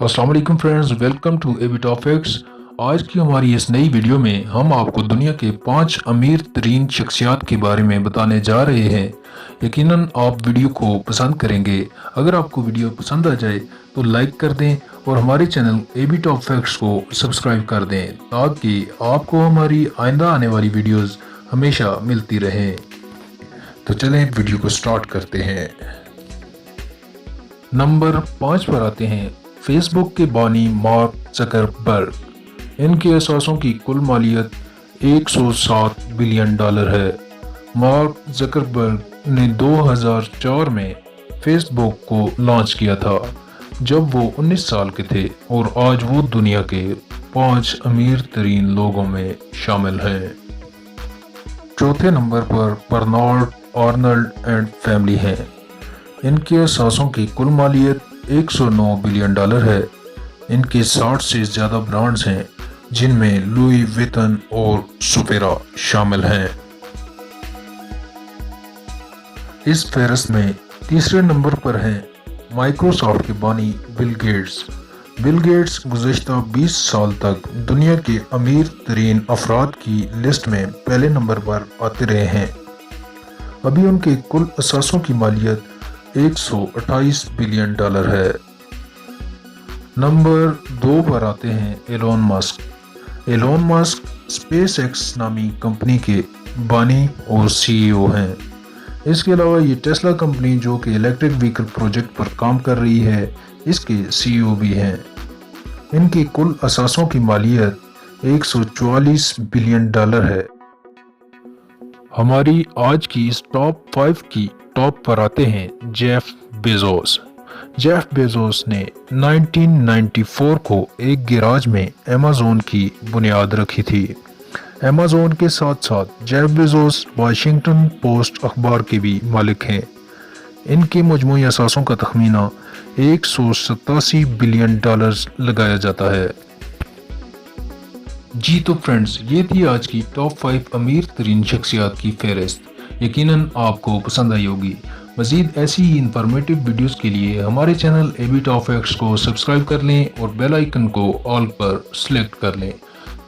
अस्सलाम वालेकुम friends, welcome to AB topics. आज की हमारी इस नई वीडियो में हम आपको दुनिया के 5 अमीर तरीन शख्सियात के बारे में बताने जा रहे हैं। यकीनन आप वीडियो को पसंद करेंगे। अगर आपको वीडियो पसंद आ जाए तो लाइक कर दें और हमारे चैनल एबी टॉपिक्स को सब्सक्राइब कर दें ताकि आपको हमारी आइंदा आने वाली वीडियोस हमेशा मिलती रहे। तो चलें वीडियो को स्टार्ट करते हैं। नंबर 5 पर आते हैं फेसबुक के बानी मार्क ज़करबर्ग। इनके असासों की कुल मालियत 107 बिलियन डॉलर है। मार्क ज़करबर्ग ने 2004 में फेसबुक को लॉन्च किया था जब वो 19 साल के थे और आज वो दुनिया के 5 अमीर तरीन लोगों में शामिल हैं। चौथे नंबर पर बर्नार्ड आर्नल्ड एंड फैमिली हैं। इनके असासों की कुल मालियत 109 बिलियन डॉलर है। इनके 60 से ज़्यादा ब्रांड्स हैं जिनमें लुई विटन और सुपेरा शामिल हैं। इस फहरिस्त में तीसरे नंबर पर हैं माइक्रोसॉफ्ट के बानी बिल गेट्स। बिल गेट्स गुज़श्ता 20 साल तक दुनिया के अमीर तरीन अफराद की लिस्ट में पहले नंबर पर आते रहे हैं। अभी उनके कुल असासों की मालियत 128 बिलियन डॉलर है। नंबर 2 पर आते हैं Elon Musk. Elon Musk SpaceX नामी कंपनी के बानी और सीईओ हैं। इसके अलावा ये टेस्ला कंपनी जो कि इलेक्ट्रिक व्हीकल प्रोजेक्ट पर काम कर रही है इसके सीईओ भी हैं। इनकी कुल असासों की मालियत 144 बिलियन डॉलर है। हमारी आज की इस टॉप 5 की टॉप पर आते हैं जेफ बेजोस। जेफ बेजोस ने 1994 को एक गैराज में अमेज़न की बुनियाद रखी थी। अमेज़न के साथ साथ जेफ बेजोस वाशिंगटन पोस्ट अखबार के भी मालिक हैं। इनके मजमूई असासों का तखमीना 187 बिलियन डॉलर्स लगाया जाता है। जी तो फ्रेंड्स, ये थी आज की टॉप 5 अमीर तरीन शख्सियात की फहरिस्त। यकीनन आपको पसंद आई होगी। मज़ीद ऐसी ही इंफॉर्मेटिव वीडियोस के लिए हमारे चैनल एबी टॉपिक्स को सब्सक्राइब कर लें और बेल आइकन को ऑल पर सिलेक्ट कर लें।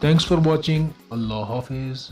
Thanks for watching. अल्लाह हाफिज़।